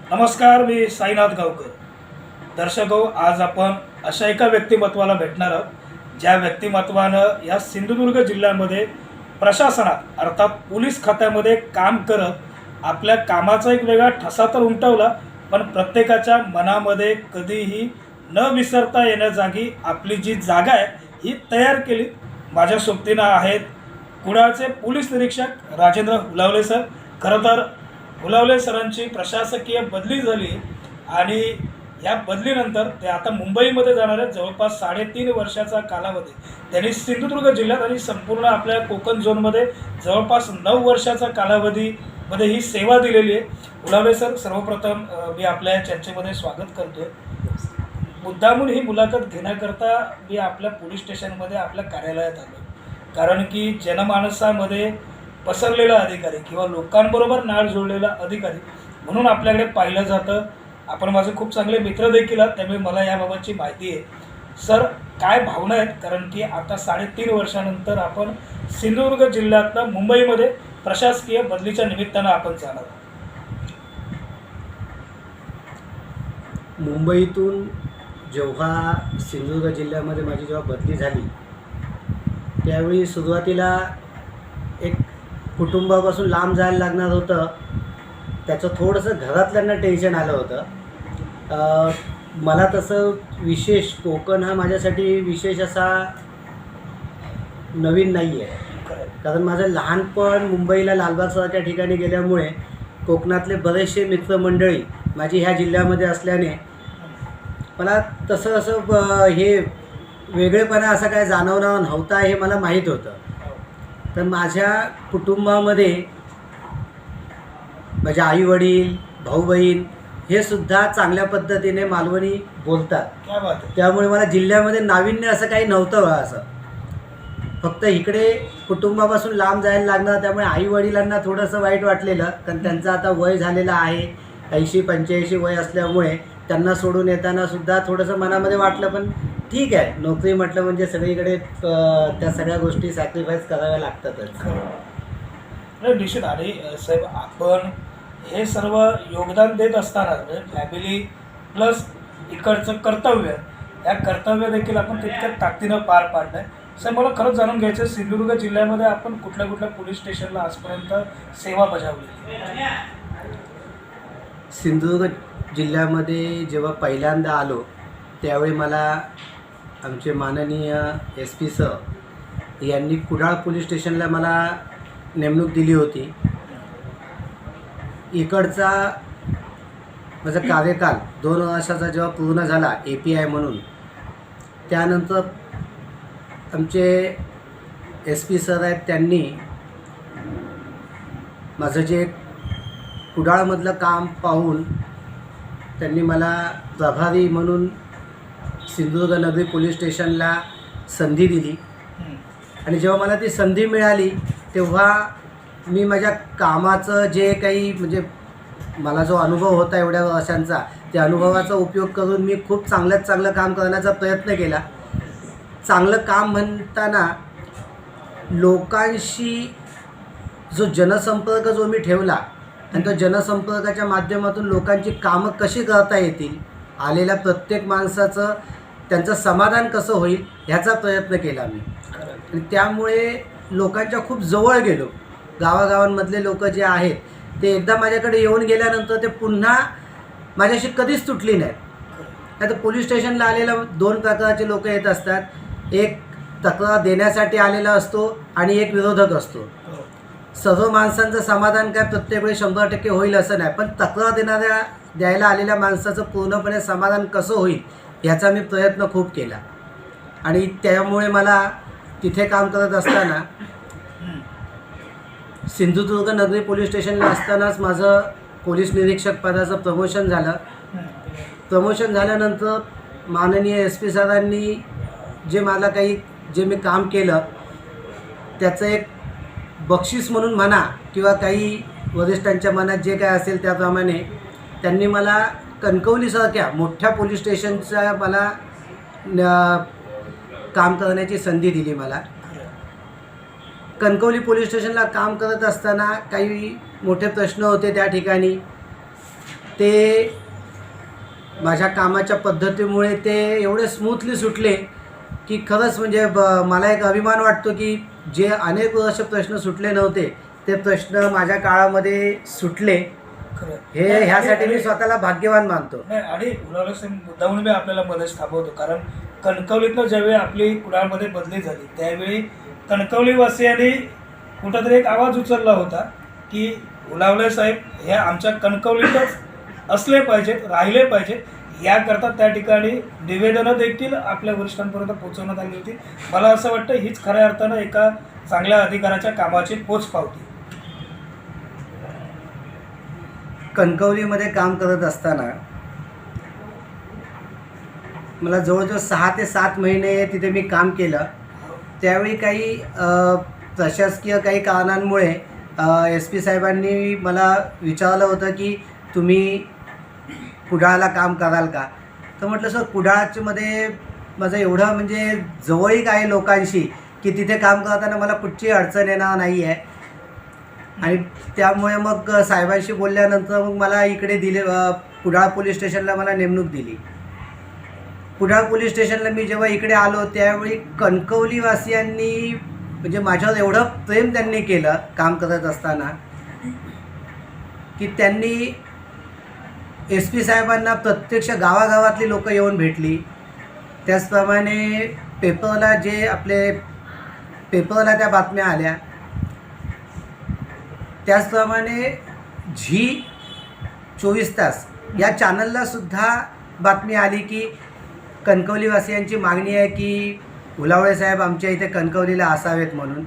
नमस्कार, मी साईनाथ गावकर. दर्शक हो, आज आपण अशा एका व्यक्तिमत्वाला भेटणार आहोत ज्या व्यक्तिमत्वानं या सिंधुदुर्ग जिल्ह्यामध्ये प्रशासनात अर्थात पोलीस खात्यामध्ये काम करत आपल्या कामाचा एक वेगळा ठसा तर उमटवला, पण प्रत्येकाच्या मनामध्ये कधीही न विसरता येण्याजागी आपली जी जागा आहे ही तयार केली. माझ्या सोबतीनं आहेत कुडाळचे पोलीस निरीक्षक राजेंद्र हुलावले सर. खरं तर हुलावले सरांची प्रशासकीय बदली झाली आणि या बदलीनंतर ते आता मुंबईमध्ये जाणार आहेत. जवळपास 3.5 वर्षाचा कालावधी त्यांनी सिंधुदुर्ग जिल्ह्यात आणि संपूर्ण आपल्या कोकण झोनमध्ये जवळपास 9 वर्षाचा कालावधीमध्ये ही सेवा दिलेली आहे. हुलावले सर, सर्वप्रथम मी आपल्या चर्चेमध्ये स्वागत करतो आहे. मुद्दामून ही मुलाखत घेण्याकरता मी आपल्या पोलीस स्टेशनमध्ये आपल्या कार्यालयात आलो, कारण की जनमानसामध्ये पसरलेला अधिकारी किंवा लोकांबरोबर नाळ जोडलेला अधिकारी म्हणून आपल्याकडे पाहिलं जातं. आपण माझे खूप चांगले मित्र देखील आहात, त्यामुळे मला याबाबतची माहिती आहे. सर, काय भावना आहेत, कारण की आता 3.5 वर्षानंतर आपण सिंधुदुर्ग जिल्ह्यातनं मुंबईमध्ये प्रशासकीय बदलीच्या निमित्तानं आपण जाणार आहोत. मुंबईतून जेव्हा सिंधुदुर्ग जिल्ह्यामध्ये माझी जेव्हा बदली झाली त्यावेळी सुरुवातीला एक कुटुंबापासून लांब जायला लागणार होतं. त्याचं थोडंसं घरातल्यांना टेन्शन आलं होतं. मला तसं विशेष कोकण हा माझ्यासाठी विशेष असा नवीन नाही आहे, कारण माझं लहानपण मुंबईला लालबागसारख्या ठिकाणी गेल्यामुळे कोकणातले बरेचसे मित्रमंडळी माझी ह्या जिल्ह्यामध्ये असल्याने मला तसं असं हे वेगळेपणा असा काय जाणवणार नव्हता हे मला माहीत होतं. तर माझ्या कुटुंबामध्ये माझे आईवडील, भाऊ बहीण हे सुद्धा चांगल्या पद्धतीने मालवणी बोलतात. क्या बात आहे. त्यामुळे मला जिल्ह्यामध्ये नाविन्य असं काही नव्हतं. असं फक्त इकडे कुटुंबापासून लांब जायला लागणार, त्यामुळे आईवडिलांना थोडंसं वाईट वाटलेलं, कारण त्यांचं आता वय झालेलं आहे, 80-85 वय असल्यामुळे त्यांना सोडून येताना सुद्धा थोडंसं मनामध्ये वाटलं. पण ठीक आहे, नोकरी म्हटलं म्हणजे सगळीकडे त्या सगळ्या गोष्टी सॅक्रिफाईस कराव्या लागतातच. नाही, निश्चित. आणि साहेब, आपण हे सर्व योगदान देत असताना म्हणजे फॅमिली प्लस इकडचं कर्तव्य, या कर्तव्य देखील आपण तितक्या ताकदीनं पार पाडलं आहे. साहेब, मला खरंच जाणून घ्यायचं आहे, सिंधुदुर्ग जिल्ह्यामध्ये आपण कुठल्या कुठल्या पोलीस स्टेशनला आजपर्यंत सेवा बजावली? सिंधुदुर्ग जिल्ह्यामध्ये जेव्हा पहिल्यांदा आलो त्यावेळी मला आमचे माननीय SP सर यांनी कुडाळ पोलीस स्टेशनला मला नेमणूक दिली होती. इकडचा माझा कार्यकाल 2 वर्षाचा जेव्हा पूर्ण झाला API म्हणून, त्यानंतर आमचे SP सर आहेत त्यांनी माझं जे कुडाळमधलं काम पाहून त्यांनी मला प्रभारी म्हणून सिंधुदुर्ग नगरी पोलीस स्टेशनला संधी दिली. आणि जेव्हा मला ती संधी मिळाली तेव्हा मी माझ्या कामाचं जे काही म्हणजे मला जो अनुभव होता एवढ्या वर्षांचा, त्या अनुभवाचा उपयोग करून मी खूप चांगल्यात चांगलं काम करण्याचा प्रयत्न केला. चांगलं काम म्हणताना लोकांशी जो जनसंपर्क जो मी ठेवला आणि तो जनसंपर्काच्या माध्यमातून लोकांची कामं कशी करता येतील, आलेल्या प्रत्येक माणसाचं त्यांचं समाधान कसं होईल ह्याचा प्रयत्न केला मी. आणि त्यामुळे लोकांच्या खूप जवळ गेलो. गावागावांमधले लोक जे आहेत ते एकदा माझ्याकडे येऊन गेल्यानंतर ते पुन्हा माझ्याशी कधीच तुटली नाहीत. आता पोलीस स्टेशनला आलेला 2 प्रकारचे लोक येत असतात. एक तक्रार देण्यासाठी आलेला असतो आणि एक विरोधक असतो. सर्व माणसांचं समाधान काय प्रत्येक वेळी 100% होईल असं नाही, पण तक्रार द्यायला आलेल्या माणसाचं पूर्णपणे समाधान कसं होईल ह्याचा मी प्रयत्न खूप केला. आणि त्यामुळे मला तिथे काम करत असताना सिंधुदुर्ग नगरी पोलीस स्टेशनला असतानाच माझं पोलीस निरीक्षक पदाचं प्रमोशन झालं. प्रमोशन झाल्यानंतर माननीय SP सरांनी जे मी काम केलं त्याचं एक बक्षीस म्हणून म्हणा किंवा काही वरिष्ठांच्या मनात जे काय असेल त्याप्रमाणे त्यांनी मला कणकवलीसारख्या मोठ्या पोलीस स्टेशनचा मला काम करण्याची संधी दिली. मला कणकवली पोलीस स्टेशनला काम करत असताना काही मोठे प्रश्न होते त्या ठिकाणी. ते माझ्या कामाच्या पद्धतीमुळे ते एवढे स्मूथली सुटले की खरंच म्हणजे मला एक अभिमान वाटतो की जे अनेक वर्ष प्रश्न सुटले नव्हते ते प्रश्न माझ्या काळामध्ये सुटले. खरं हे ह्यासाठी मी स्वतःला भाग्यवान मानतो. नाही, आणि कुणाला मुद्दाहून मी आपल्याला मदत थांबवतो, कारण कणकवलीतनं ज्यावेळी आपली कुणालमध्ये बदली झाली त्यावेळी कणकवलीवासियांनी कुठंतरी एक आवाज उचलला होता की उलावले साहेब हे आमच्या कणकवलीतच असले पाहिजेत, राहिले पाहिजेत. याकरता त्या ठिकाणी निवेदनं देखील आपल्या वरिष्ठांपर्यंत पोहोचवण्यात आली होती. मला असं वाटतं हीच खऱ्या अर्थानं एका चांगल्या अधिकाऱ्याच्या कामाची पोचपावती. कणकवलीमध्ये काम करत असताना मला जवळजवळ 6 ते 7 महिने तिथे मी काम केलं. त्यावेळी काही प्रशासकीय काही कारणांमुळे SP साहेबांनी मला विचारलं होतं की तुम्ही कुडाळला काम कराल का. तर म्हटलं सर कुडाळमध्ये माझं एवढं म्हणजे जवळीक आहे लोकांशी की तिथे काम करताना मला कुठची अडचण येणार नाही आहे. आणि त्यामुळे मग साहेबांशी बोलल्यानंतर मग मला इकडे दिले, कुडाळ पोलीस स्टेशनला मला नेमणूक दिली. कुडाळ पोलीस स्टेशनला मी जेव्हा इकडे आलो त्यावेळी कणकवलीवासियांनी म्हणजे माझ्यावर एवढं प्रेम त्यांनी केलं काम करत असताना की त्यांनी SP साहेबांना प्रत्यक्ष गावागावातली लोकं येऊन भेटली. त्याचप्रमाणे पेपरला त्या बातम्या आल्या. त्याचप्रमाणे झी 24 तास या चॅनललासुद्धा बातमी आली की कणकवलीवासियांची मागणी आहे की उलावळे साहेब आमच्या इथे कणकवलीला असावेत म्हणून.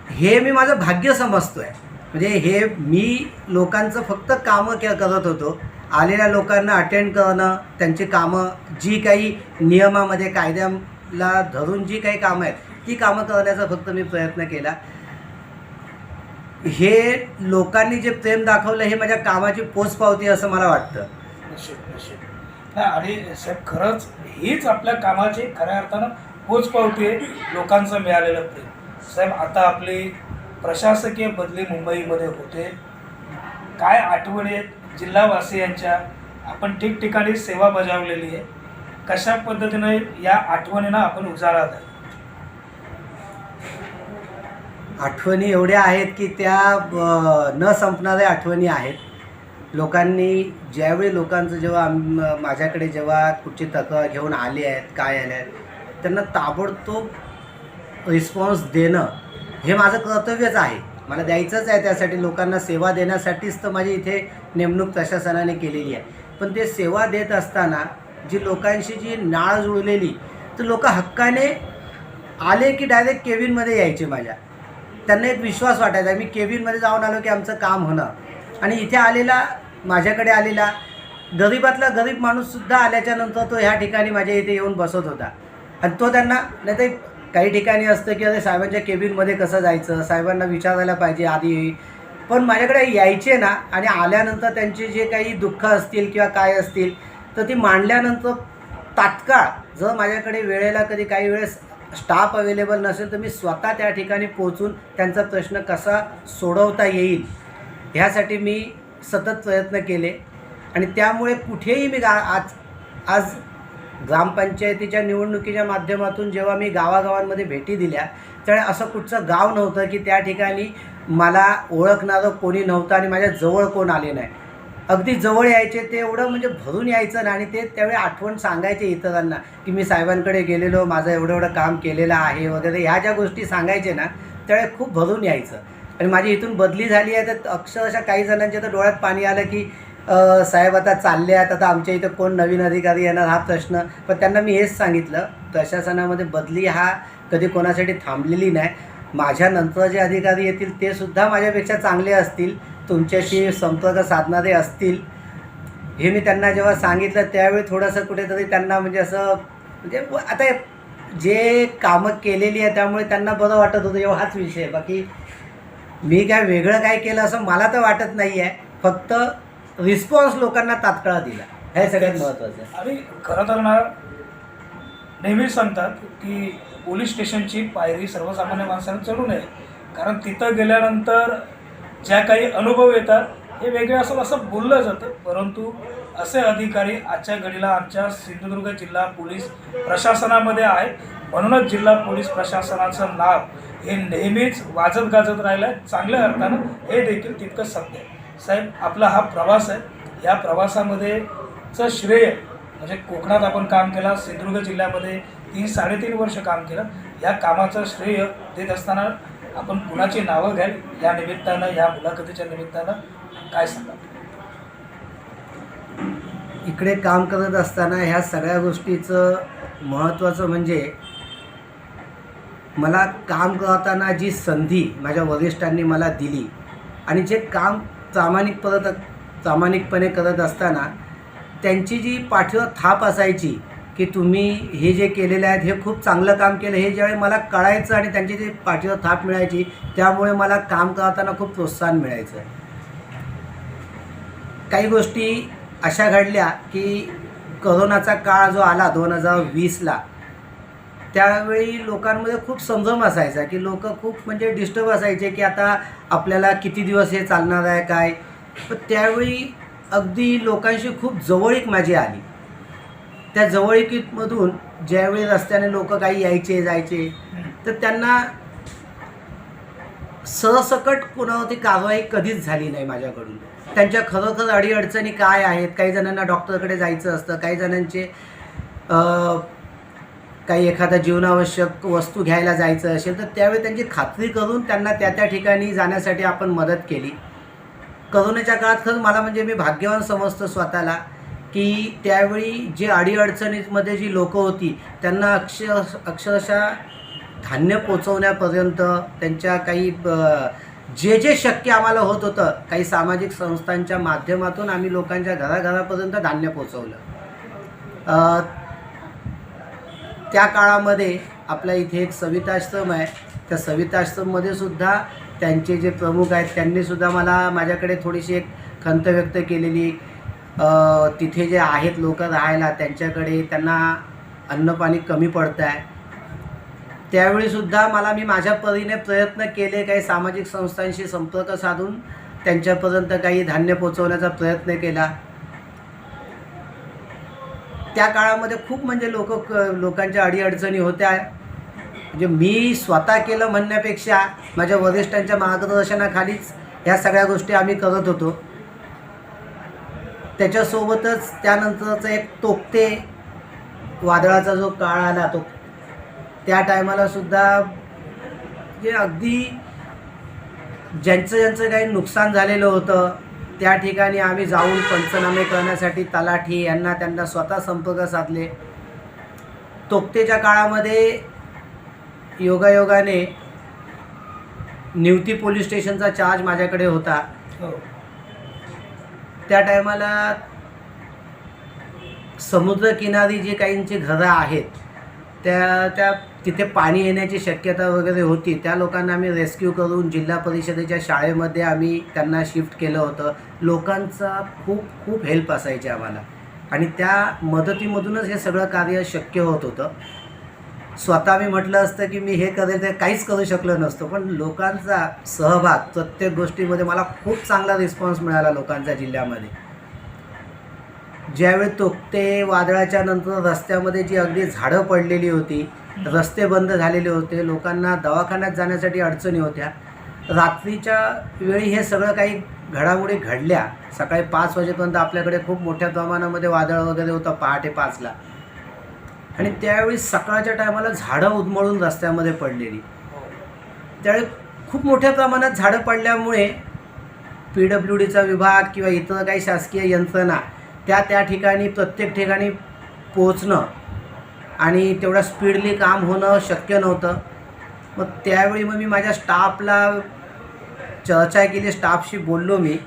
हे मी माझं भाग्य समजतो आहे. म्हणजे हे मी लोकांचं फक्त कामं करत होतो. आलेल्या लोकांना अटेंड करणं, त्यांची कामं जी काही नियमामध्ये कायद्याला धरून जी काही कामं आहेत ती कामं करण्याचा फक्त मी प्रयत्न केला. हे लोकांनी जे प्रेम दाखवलं हे माझ्या कामाची पोचपावती असं मला वाटतं. आणि साहेब खरंच हीच आपल्या कामाची खऱ्या अर्थानं पोचपावती आहे, लोकांचं मिळालेलं प्रेम. साहेब आता आपली प्रशासकीय बदली मुंबईमध्ये होते, काय आठवणी आहेत जिल्हावासियांच्या? आपण ठिकठिकाणी सेवा बजावलेली आहे, कशा पद्धतीने या आठवणींना आपण उजाळा द्या? आठवणी एवढ्या आहेत की त्या न संपणाऱ्या आठवणी आहेत. लोकांनी ज्यावेळी लोकांचं जेव्हा माझ्याकडे जेव्हा कुठची तक्रार घेऊन आली आहेत, काय आल्या आहेत, त्यांना ताबडतोब रिस्पॉन्स देणं हे माझं कर्तव्यच आहे. मला द्यायचंच आहे. त्यासाठी लोकांना सेवा देण्यासाठीच तर माझी इथे नेमणूक प्रशासनाने केलेली आहे. पण ते सेवा देत असताना जी लोकांशी जी नाळ जुळलेली, तर लोक हक्काने आले की डायरेक्ट केबिनमध्ये यायचे. त्यांना एक विश्वास वाटायचा मी केबिनमध्ये जाऊन आलो की आमचं काम होणं. आणि इथे आलेला, माझ्याकडे आलेला गरीबातला गरीब माणूससुद्धा आल्याच्यानंतर तो ह्या ठिकाणी माझ्या इथे येऊन बसत होता. आणि तो त्यांना, नाही तर काही ठिकाणी असतं की अरे साहेबांच्या केबिनमध्ये कसं जायचं, साहेबांना विचारायला पाहिजे आधी. पण माझ्याकडे यायचे ना, आणि आल्यानंतर त्यांचे जे काही दुःख असतील किंवा काय असतील तर ती मांडल्यानंतर तात्काळ जर माझ्याकडे वेळेला कधी काही वेळेस स्टाफ अवेलेबल नसेल तर मी स्वतः त्या ठिकाणी पोहोचून त्यांचा प्रश्न कसा सोडवता येईल ह्यासाठी मी सतत प्रयत्न केले. आणि त्यामुळे कुठेही मी आज ग्रामपंचायतीच्या निवडणुकीच्या माध्यमातून जेव्हा मी गावागावांमध्ये भेटी दिल्या त्यावेळी असं कुठचं गाव नव्हतं की त्या ठिकाणी मला ओळखणारं कोणी नव्हतं आणि माझ्या जवळ कोण आले नाही. अगदी जवळ यायचे, ते एवढं म्हणजे भरून यायचं ना. आणि ते त्यावेळी आठवण सांगायचे इतरांना की मी साहेबांकडे गेलेलो, माझं एवढं काम केलेलं आहे वगैरे. ह्या ज्या गोष्टी सांगायचे ना त्यावेळी खूप भरून यायचं. आणि माझी इथून बदली झाली आहे तर अक्षरशः काही जणांच्या तर डोळ्यात पाणी आलं की साहेब आता चालले आहेत, आता आमच्या इथं कोण नवीन अधिकारी येणार हा प्रश्न. पण त्यांना मी हेच सांगितलं, प्रशासनामध्ये बदली हा कधी कोणासाठी थांबलेली नाही. माझ्यानंतर जे अधिकारी येतील ते सुद्धा माझ्यापेक्षा चांगले असतील, तुमच्याशी संपर्क साधणारे असतील. हे मी त्यांना जेव्हा सांगितलं त्यावेळी थोडंसं कुठेतरी त्यांना म्हणजे असं म्हणजे आता जे कामं केलेली आहे त्यामुळे त्यांना बरं वाटत होतं, एवढा हाच विषय. बाकी मी काय वेगळं काय केलं असं मला तर वाटत नाही आहे. फक्त रिस्पॉन्स लोकांना तात्काळ दिला, हे सगळ्यात महत्त्वाचं आहे. आणि खरं तर ना नेहमीच सांगतात की पोलीस स्टेशनची पायरी सर्वसामान्य माणसाने चढू नये, कारण तिथं गेल्यानंतर ज्या काही अनुभव येतात हे वेगळे असं बोललं जातं, परंतु असे अधिकारी आजच्या घडीला आमच्या सिंधुदुर्ग जिल्हा पोलीस प्रशासनामध्ये आहेत. म्हणूनच जिल्हा पोलीस प्रशासनाचं नाव हे नेहमीच वाजत गाजत राहिलं आहे. चांगल्या अर्थानं हे देखील तितकंच सत्य आहे. साहेब, आपला हा प्रवास आहे, या प्रवासामध्ये चं श्रेय म्हणजे कोकणात आपण काम केलं, सिंधुदुर्ग जिल्ह्यामध्ये 3-3.5 वर्ष काम केलं. या कामाचं श्रेय देत असताना आपण कुणाची नावं घ्याल या निमित्तानं, या मुलाखतीच्या निमित्तानं काय सांगा? इकडे काम करत असताना ह्या सगळ्या गोष्टीचं महत्त्वाचं म्हणजे मला काम करताना जी संधी माझ्या वरिष्ठांनी मला दिली आणि जे काम प्रामाणिकपणे करत असताना त्यांची जी पाठीवर थाप असायची की तुम्ही हे जे केलेलं आहे हे खूप चांगलं काम केलं, हे ज्यावेळी मला कळायचं आणि त्यांची जी पाठीवर थाप मिळायची त्यामुळे मला काम करताना खूप प्रोत्साहन मिळायचं. काही गोष्टी अशा घडल्या की करोनाचा काळ जो आला 2020ला, त्यावेळी लोकांमध्ये खूप संभ्रम असायचा की लोक खूप म्हणजे डिस्टर्ब असायचे की आता आपल्याला किती दिवस हे चालणार आहे काय. पण त्यावेळी अगदी लोकांशी खूप जवळीक माझी आली. त्या जवळीकीमधून ज्यावेळी रस्त्याने लोक काही यायचे जायचे तर त्यांना सरसकट कोणावरती कारवाई कधीच झाली नाही माझ्याकडून. त्यांच्या खरोखर अडीअडचणी काय आहेत, काही जणांना डॉक्टरकडे जायचं असतं, काही जणांचे काही एखादा जीवनावश्यक वस्तू घ्यायला जायचं असेल तर त्यावेळी त्यांची खात्री करून त्यांना त्या ठिकाणी जाण्यासाठी आपण मदत केली. करोनाच्या काळात खरंच मला म्हणजे मी भाग्यवान समजतो स्वतःला की त्यावेळी जे अडीअडचणीमध्ये जी लोकं होती त्यांना अक्षरशः धान्य पोचवण्यापर्यंत त्यांच्या काही जे शक्य आम्हाला होत होतं, काही सामाजिक संस्थांच्या माध्यमातून आम्ही लोकांच्या घराघरापर्यंत धान्य पोचवलं. त्या काळामध्ये आपल्या इथे एक सविताश्रम आहे, त्या सविताश्रममध्ये सुद्धा त्यांचे जे प्रमुख आहेत त्यांनीसुद्धा माझ्याकडे थोडीशी एक खंत व्यक्त केलेली. तिथे जे आहेत लोक राहायला त्यांच्याकडे त्यांना अन्नपाणी कमी पडतं आहे. त्यावेळीसुद्धा मी माझ्या परीने प्रयत्न केले, काही सामाजिक संस्थांशी संपर्क साधून त्यांच्यापर्यंत काही धान्य पोचवण्याचा प्रयत्न केला. त्या काळामध्ये खूप म्हणजे लोकांच्या अडीअडचणी होत्या. म्हणजे मी स्वतः केलं म्हणण्यापेक्षा माझ्या वरिष्ठांच्या मार्गदर्शनाखालीच ह्या सगळ्या गोष्टी आम्ही करत होतो. त्याच्यासोबतच त्यानंतरचा एक तोक्ते वादळाचा जो काळ आला तो त्या टायमाला सुद्धा जे अगदी ज्यांचं काही नुकसान झालेलं होतं त्या ठिकाणी आम्ही जाऊन पंचनामे करण्यासाठी तलाठी त्यांना स्वतः संपर्क साधले. तोक्तेच्या काळामध्ये योगायोगाने निवती पोलीस स्टेशनचा चार्ज माझ्याकडे होता. त्या टायमाला समुद्रकिनारी जे काहींची घरं आहेत त्या तिथे पाणी येण्याची शक्यता वगैरे होती. त्या लोकांना आम्ही रेस्क्यू करून जिल्हा परिषदेच्या शाळेमध्ये आम्ही त्यांना शिफ्ट केलं होतं. लोकांचा खूप हेल्प असायची आम्हाला आणि त्या मदतीमधूनच हे सगळं कार्य शक्य होत होतं. स्वतः मी म्हटलं असतं की मी हे करेल तर काहीच करू शकलो नसतो, पण लोकांचा सहभाग प्रत्येक गोष्टीमध्ये मला खूप चांगला रिस्पॉन्स मिळाला लोकांच्या जिल्ह्यामध्ये. ज्यावेळी तोक्ते वादळाच्या नंतर रस्त्यामध्ये जी अगदी झाडं पडलेली होती, रस्ते बंद झालेले होते, लोकांना दवाखान्यात जाण्यासाठी अडचणी होत्या. रात्रीच्या वेळी हे सगळं काही घडामोडी घडल्या. सकाळी 5 वाजेपर्यंत आपल्याकडे खूप मोठ्या प्रमाणामध्ये वादळ वगैरे होतं पहाटे 5ला. आणि त्यावेळी सकाळच्या टायमाला झाडं उन्मळून रस्त्यामध्ये पडलेली. त्यावेळी खूप मोठ्या प्रमाणात झाडं पडल्यामुळे PWDचा विभाग किंवा इतर काही शासकीय यंत्रणा त्या ठिकाणी प्रत्येक ठिकाणी पोचणं आणि तेवढ्या स्पीडली काम होणं शक्य नव्हतं. मग त्यावेळी मी माझ्या स्टाफला चर्चा केली, स्टाफशी बोललो मी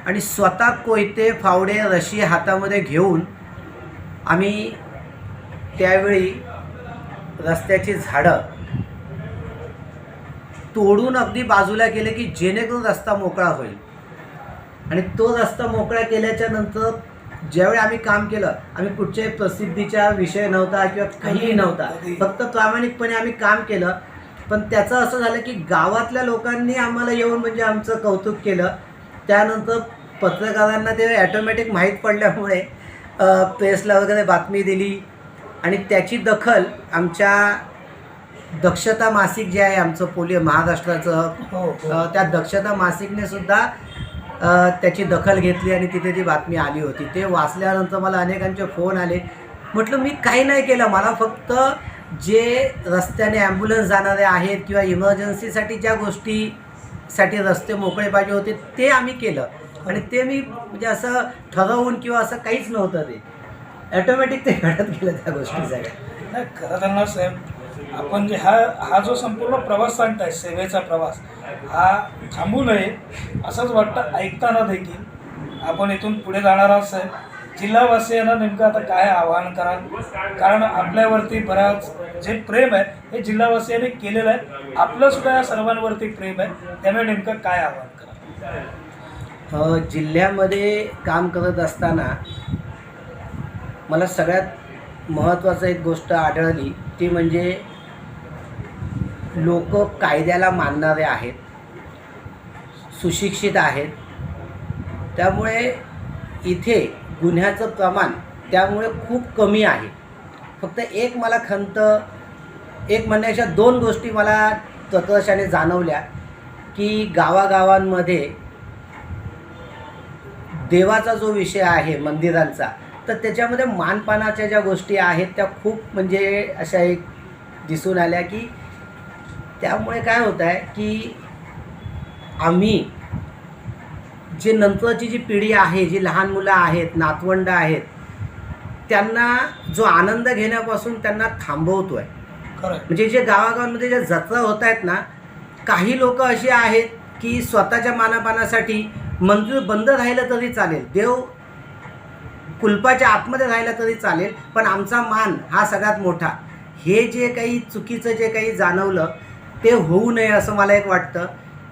आणि स्वतः कोयते फावडे रशी हातामध्ये घेऊन आम्ही त्यावेळी रस्त्याची झाडं तोडून अगदी बाजूला केले की जेणेकरून रस्ता मोकळा होईल. आणि तो रस्ता मोकळा केल्याच्या नंतर ज्यावेळी आम्ही काम केलं, आम्ही कुठच्याही प्रसिद्धीचा विषय नव्हता किंवा काहीही नव्हता, फक्त प्रामाणिकपणे आम्ही काम केलं. पण त्याचं असं झालं की गावातल्या लोकांनी आम्हाला येऊन म्हणजे आमचं कौतुक केलं. त्यानंतर पत्रकारांना ते ॲटोमॅटिक माहीत पडल्यामुळे प्रेसला वगैरे बातमी दिली आणि त्याची दखल आमच्या दक्षता मासिक जे आहे आमचं महाराष्ट्राचं, हो. त्या दक्षता मासिकने सुद्धा त्याची दखल घेतली आणि तिथे ती बातमी आली होती. ते वाचल्यानंतर मला अनेकांचे फोन आले. म्हटलं मी काही नाही केलं, मला फक्त जे रस्त्याने ॲम्ब्युलन्स जाणारे आहेत किंवा इमर्जन्सीसाठी ज्या गोष्टीसाठी रस्ते मोकळे पाहिजे होते ते आम्ही केलं आणि ते मी म्हणजे असं ठरवून किंवा असं काहीच नव्हतं, ते ॲटोमॅटिक ते घडत गेलं त्या गोष्टी सगळ्या. नाही, खरं तर ना साहेब, आपण जे हा जो संपूर्ण प्रवास सांगताय, सेवेचा प्रवास, हा थांबू नये असंच वाटतं ऐकताना देखील. आपण इथून पुढे जाणार आहात साहेब. जिल्हावासियांना नेमकं आता काय आवाहन कराल? कारण आपल्यावरती बराच जे प्रेम आहे हे जिल्हावासियांनी केलेलं आहे, आपलं सुद्धा या सर्वांवरती प्रेम आहे, त्यामुळे नेमकं काय आवाहन कराल? जिल्ह्यामध्ये काम करत असताना मला सगळ्यात महत्त्वाचं एक गोष्ट आढळली, ती म्हणजे लोक कायद्याला मानणारे आहेत, सुशिक्षित आहेत. त्यामुळे इथे गुन्ह्याचं प्रमाण त्यामुळे खूप कमी आहे. फक्त एक मला खंत, एक म्हणण्याच्या दोन गोष्टी मला प्रकर्षाने जाणवल्या की गावागावांमध्ये देवाचा जो विषय आहे मंदिरांचा, तर त्याच्यामध्ये मानपानाच्या ज्या गोष्टी आहेत त्या खूप म्हणजे अशा एक दिसून आल्या की त्यामुळे काय होतं आहे की आम्ही जे नंतरची जी पिढी आहे, जी लहान मुलं आहेत, नातवंड आहेत, त्यांना जो आनंद घेण्यापासून त्यांना थांबवतो आहे. खरं म्हणजे जे गावागावांमध्ये ज्या जत्रा होत आहेत ना, काही लोक अशी आहेत की स्वतःच्या मानापानासाठी मंदिर बंद राहिलं तरी चालेल, देव कुलपाच्या आतमध्ये राहिलं तरी चालेल, पण आमचा मान हा सगळ्यात मोठा. हे जे काही चुकीचं जे काही जाणवलं ते होऊ नये असं मला एक वाटतं.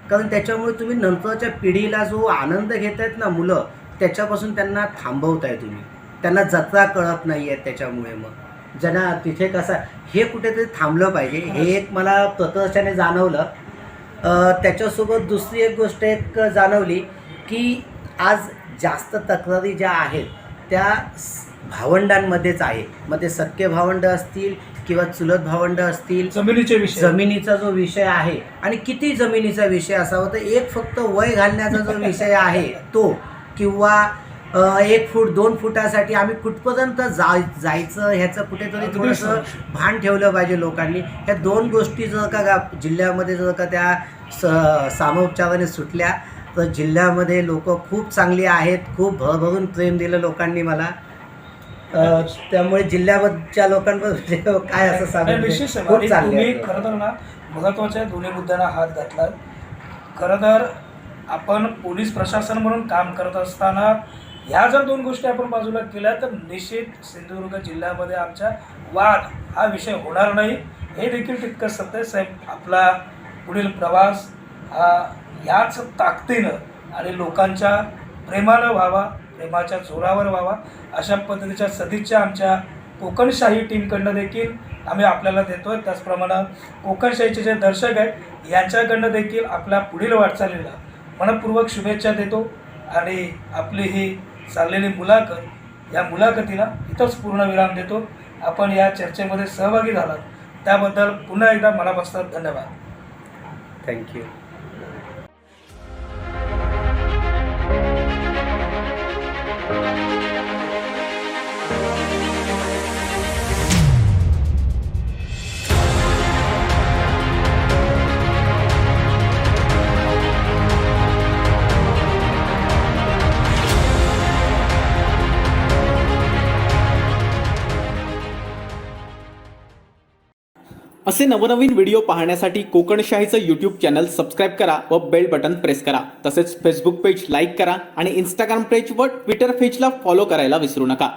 कारण त्याच्यामुळे तुम्ही नंतरच्या पिढीला जो आनंद घेत आहेत ना मुलं, त्याच्यापासून त्यांना थांबवताय तुम्ही. त्यांना जत्रा कळत नाही आहेत त्याच्यामुळे. मग ज्यांना तिथे कसं हे कुठेतरी थांबलं पाहिजे, हे एक मला प्रकर्षाने जाणवलं. त्याच्यासोबत दुसरी एक गोष्ट एक जाणवली की आज जास्त तक्रारी ज्या आहेत त्या भावंडांमध्येच आहे. मग ते सख्खे भावंड असतील किंवा चुलत भावंड असतील, जमिनीचा जो विषय आहे, आणि किती जमिनीचा विषय असावा, तर एक फक्त वय घालण्याचा जो विषय आहे तो, किंवा 1 फूट 2 फुटासाठी आम्ही कुठपर्यंत जायचं ह्याचं कुठेतरी थोडंसं भान ठेवलं पाहिजे लोकांनी. ह्या दोन गोष्टी जर का जिल्ह्यामध्ये जर का त्या सामोपचाराने सुटल्या तर जिल्ह्यामध्ये लोक खूप चांगली आहेत. खूप भरभरून प्रेम दिलं लोकांनी मला. त्यामुळे जिल्ह्याच्या लोकांबद्दल काय असं सांगू, खूप चांगले. तुम्ही खरं तर ना महत्त्वाच्या दोन्ही मुद्द्यांना हात घातला. खरं तर आपण पोलीस प्रशासन म्हणून काम करत असताना ह्या जर दोन गोष्टी आपण बाजूला केल्या तर निश्चित सिंधुदुर्ग जिल्ह्यामध्ये आमच्या वाद हा विषय होणार नाही, हे देखील तितकंच सत्य आहे साहेब. आपला पुढील प्रवास हा याच ताकदीनं आणि लोकांच्या प्रेमानं व्हावा, प्रेमाच्या जोरावर व्हावा, अशा पद्धतीच्या सदिच्छा आमच्या कोकणशाही टीमकडनं देखील आम्ही आपल्याला देतो आहे. त्याचप्रमाणे कोकणशाहीचे जे दर्शक आहेत यांच्याकडनं देखील आपल्या पुढील वाटचालीला मनपूर्वक शुभेच्छा देतो आणि आपली ही चाललेली मुलाखत, या मुलाखतीला इथंच पूर्णविराम देतो. आपण या चर्चेमध्ये सहभागी झालात त्याबद्दल पुन्हा एकदा मनापासून धन्यवाद. थँक्यू. असे नवनवीन व्हिडिओ पाहण्यासाठी कोकणशाहीचं यूट्यूब चॅनल सबस्क्राईब करा व बेल बटन प्रेस करा. तसेच फेसबुक पेज लाईक करा आणि इंस्टाग्राम पेज व ट्विटर पेजला फॉलो करायला विसरू नका.